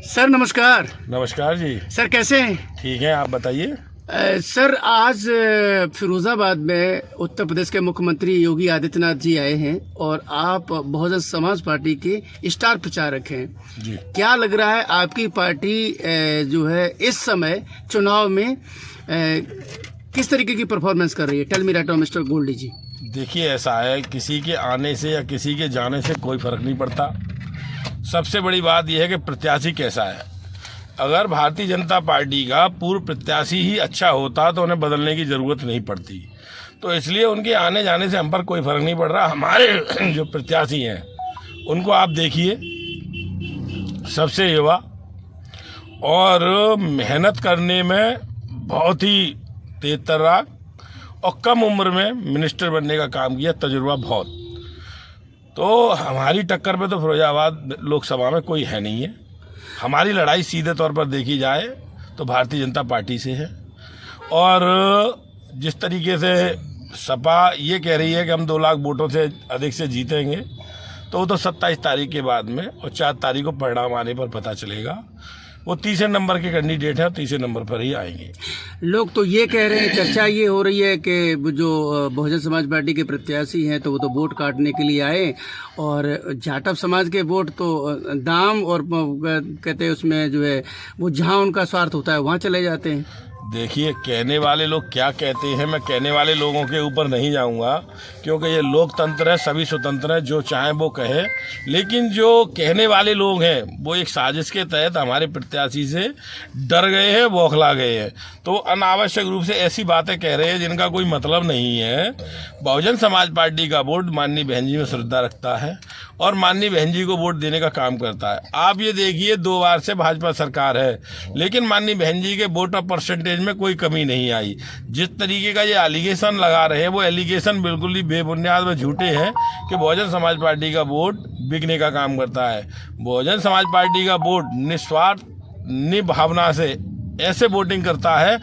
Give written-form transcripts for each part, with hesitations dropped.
Sir नमस्कार। नमस्कार जी। Sir कैसे हैं? ठीक है, आप बताइए। सर आज फिरोजाबाद में उत्तर प्रदेश के मुख्यमंत्री योगी आदित्यनाथ जी आए हैं और आप बहुजन समाज पार्टी के स्टार प्रचारक हैं जी। क्या लग रहा है आपकी पार्टी जो है इस समय चुनाव में किस तरीके की परफॉर्मेंस कर रही है? Tell me right mister Goldi ji. देखिए, ऐसा है, किसी के आने से या किसी के जाने से कोई फर्क नहीं पड़ता। सबसे बड़ी बात यह है कि प्रत्याशी कैसा है। अगर भारतीय जनता पार्टी का पूर्व प्रत्याशी ही अच्छा होता तो उन्हें बदलने की ज़रूरत नहीं पड़ती। तो इसलिए उनके आने जाने से हम पर कोई फर्क नहीं पड़ रहा। हमारे जो प्रत्याशी हैं उनको आप देखिए, सबसे युवा और मेहनत करने में बहुत ही तेज तर्राक और कम उम्र में मिनिस्टर बनने का काम किया, तजुर्बा बहुत। तो हमारी टक्कर में तो फिरोजाबाद लोकसभा में कोई है नहीं है। हमारी लड़ाई सीधे तौर पर देखी जाए तो भारतीय जनता पार्टी से है। और जिस तरीके से सपा ये कह रही है कि हम 2 लाख वोटों से अधिक से जीतेंगे, तो वो तो 27 तारीख के बाद में और 4 तारीख को परिणाम आने पर पता चलेगा। वो तीसरे नंबर के कैंडिडेट हैं, तीसरे नंबर पर ही आएंगे। लोग तो ये कह रहे हैं, चर्चा ये हो रही है कि जो बहुजन समाज पार्टी के प्रत्याशी हैं तो वो तो वोट काटने के लिए आए और जाटव समाज के वोट तो दाम और कहते हैं उसमें जो है वो जहां उनका स्वार्थ होता है वहां चले जाते हैं। देखिए, कहने वाले लोग क्या कहते हैं, मैं कहने वाले लोगों के ऊपर नहीं जाऊंगा, क्योंकि ये लोकतंत्र है, सभी स्वतंत्र हैं, जो चाहें वो कहे। लेकिन जो कहने वाले लोग हैं वो एक साजिश के तहत हमारे प्रत्याशी से डर गए हैं, बौखला गए हैं। तो अनावश्यक रूप से ऐसी बातें कह रहे हैं जिनका कोई मतलब नहीं है। बहुजन समाज पार्टी का वोट माननीय बहन जी में श्रद्धा रखता है और माननीय बहन जी को वोट देने का काम करता है। आप ये देखिए, 2 बार से भाजपा सरकार है, लेकिन माननीय बहन जी के वोट और परसेंटेज में कोई कमी नहीं आई। जिस तरीके का ये एलिगेशन लगा रहे हैं वो एलिगेशन बिल्कुल ही बेबुनियाद व झूठे हैं कि बहुजन समाज पार्टी का वोट बिकने का काम करता है। बहुजन समाज पार्टी का वोट निस्वार्थ निभावना से ऐसे वोटिंग करता है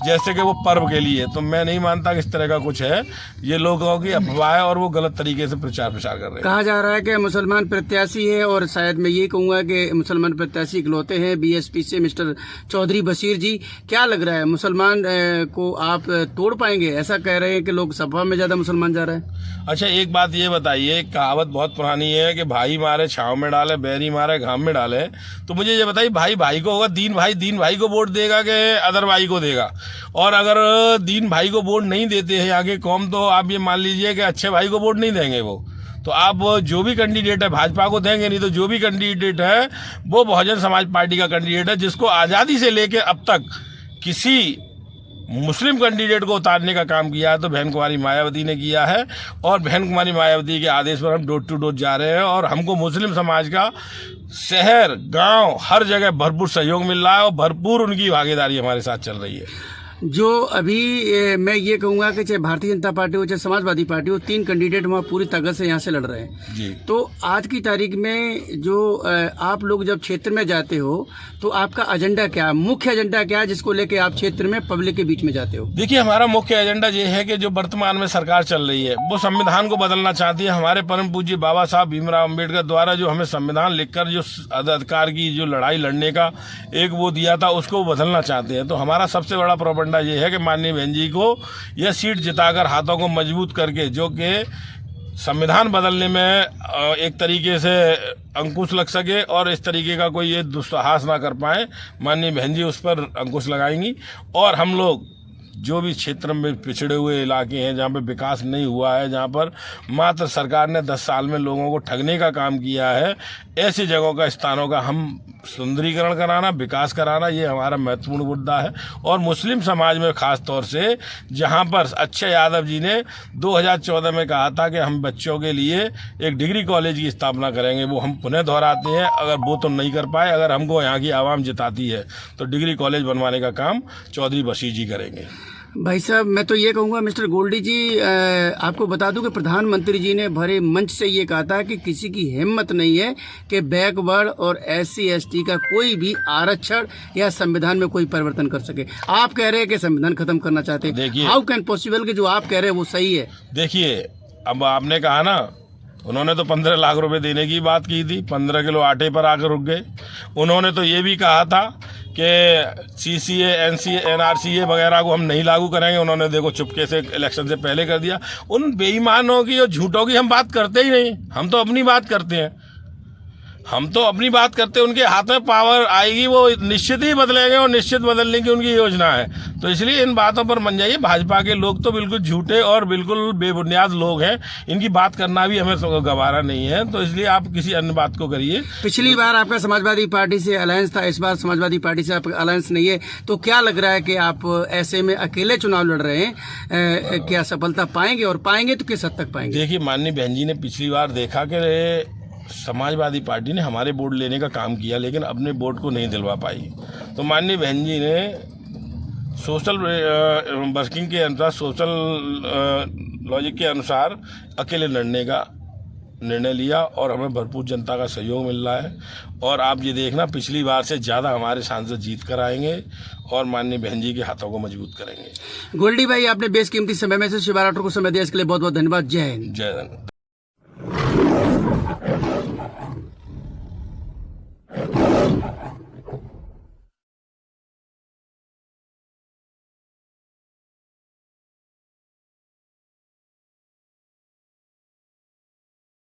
जैसे कि वो पर्व के लिए। तो मैं नहीं मानता कि इस तरह का कुछ है। ये लोगों की अफवाह है और वो गलत तरीके से प्रचार प्रसार कर रहे हैं। कहा जा रहा है कि मुसलमान प्रत्याशी है और शायद मैं ये कहूँगा कि मुसलमान प्रत्याशी इकलौते हैं बीएसपी से मिस्टर चौधरी बशीर जी। क्या लग रहा है, मुसलमान को आप तोड़ पाएंगे? ऐसा कह रहे हैं कि लोग सभा में ज्यादा मुसलमान जा रहे हैं। अच्छा, एक बात ये बताइए, कहावत बहुत पुरानी है कि भाई मारे छाँव में डाले, बैरी मारे घाम में डाले। तो मुझे ये बताइए, भाई भाई को होगा, दीन भाई को वोट देगा कि अदर भाई को देगा? और अगर दीन भाई को वोट नहीं देते हैं आगे कौम, तो आप ये मान लीजिए कि अच्छे भाई को वोट नहीं देंगे वो। तो आप जो भी कैंडिडेट है भाजपा को देंगे नहीं, तो जो भी कैंडिडेट है वो बहुजन समाज पार्टी का कैंडिडेट है, जिसको आज़ादी से लेकर अब तक किसी मुस्लिम कैंडिडेट को उतारने का काम किया है तो बहन कुमारी मायावती ने किया है। और बहन कुमारी मायावती के आदेश पर हम डोर टू डोर जा रहे हैं और हमको मुस्लिम समाज का शहर गांव हर जगह भरपूर सहयोग मिल रहा है और भरपूर उनकी भागीदारी हमारे साथ चल रही है। जो अभी मैं ये कहूँगा कि चाहे भारतीय जनता पार्टी हो चाहे समाजवादी पार्टी हो, 3 कैंडिडेट वहाँ पूरी ताकत से यहाँ से लड़ रहे हैं जी। तो आज की तारीख में जो आप लोग जब क्षेत्र में जाते हो तो आपका एजेंडा क्या, मुख्य एजेंडा क्या है जिसको लेके आप क्षेत्र में पब्लिक के बीच में जाते हो? देखिए, हमारा मुख्य एजेंडा ये है कि जो वर्तमान में सरकार चल रही है वो संविधान को बदलना चाहती है। हमारे परम पूज्य बाबा साहब भीमराव अम्बेडकर द्वारा जो हमें संविधान लिखकर जो अधिकार की जो लड़ाई लड़ने का एक वो दिया था, उसको बदलना चाहते हैं। तो हमारा सबसे बड़ा प्रोपेगेंडा ये है कि माननीय बहन जी को यह सीट जिताकर हाथों को मजबूत करके, जो कि संविधान बदलने में एक तरीके से अंकुश लग सके और इस तरीके का कोई ये दुस्साहस ना कर पाए, माननीय बहन जी उस पर अंकुश लगाएंगी। और हम लोग जो भी क्षेत्र में पिछड़े हुए इलाके हैं, जहाँ पे विकास नहीं हुआ है, जहाँ पर मात्र सरकार ने 10 साल में लोगों को ठगने का काम किया है, ऐसी जगहों का, स्थानों का हम सुंदरीकरण कराना, विकास कराना, ये हमारा महत्वपूर्ण मुद्दा है। और मुस्लिम समाज में खास तौर से, जहाँ पर अक्षय यादव जी ने 2014 में कहा था कि हम बच्चों के लिए एक डिग्री कॉलेज की स्थापना करेंगे, वो हम पुनः दोहराते हैं। अगर वो तो नहीं कर पाए, अगर हमको यहाँ की आवाम जिताती है तो डिग्री कॉलेज बनवाने का काम चौधरी बशीर जी करेंगे। भाई साहब, मैं तो ये कहूँगा मिस्टर गोल्डी जी, आपको बता दूं कि प्रधानमंत्री जी ने भरे मंच से ये कहा था कि किसी की हिम्मत नहीं है कि बैकवर्ड और SC ST का कोई भी आरक्षण या संविधान में कोई परिवर्तन कर सके। आप कह रहे हैं कि संविधान खत्म करना चाहते हैं। हाउ कैन पॉसिबल कि जो आप कह रहे हैं वो सही है? देखिए, अब आपने कहा ना उन्होंने तो 15 लाख रुपए देने की बात की थी, 15 किलो आटे पर आकर रुक गए। उन्होंने तो ये भी कहा था कि CCA, NCA, NRCA वगैरह को हम नहीं लागू करेंगे। उन्होंने देखो चुपके से इलेक्शन से पहले कर दिया। उन बेईमानों की और झूठों की हम बात करते ही नहीं, हम तो अपनी बात करते हैं। उनके हाथ में पावर आएगी, वो निश्चित ही बदलेंगे और निश्चित बदलने की उनकी योजना है। तो इसलिए इन बातों पर मन जाइए। भाजपा के लोग तो बिल्कुल झूठे और बिल्कुल बेबुनियाद लोग हैं, इनकी बात करना भी हमें गवारा नहीं है। तो इसलिए आप किसी अन्य बात को करिए। पिछली बार आपका समाजवादी पार्टी से अलायंस था, इस बार समाजवादी पार्टी से आपका अलायंस नहीं है, तो क्या लग रहा है कि आप ऐसे में अकेले चुनाव लड़ रहे हैं? क्या सफलता पाएंगे, और पाएंगे तो किस हद तक पाएंगे? देखिए, माननीय बहन जी ने पिछली बार देखा कि समाजवादी पार्टी ने हमारे वोट लेने का काम किया, लेकिन अपने वोट को नहीं दिलवा पाई। तो माननीय बहन जी ने सोशल वर्किंग के अनुसार, सोशल लॉजिक के अनुसार अकेले लड़ने का निर्णय लिया और हमें भरपूर जनता का सहयोग मिल रहा है। और आप ये देखना, पिछली बार से ज़्यादा हमारे सांसद जीत कर आएंगे और माननीय बहन जी के हाथों को मजबूत करेंगे। गोल्डी भाई, आपने बेशकीमती समय में से शिवा राठौर को समय दिया, इसके लिए बहुत बहुत धन्यवाद। जय हिंद। जय हिंद।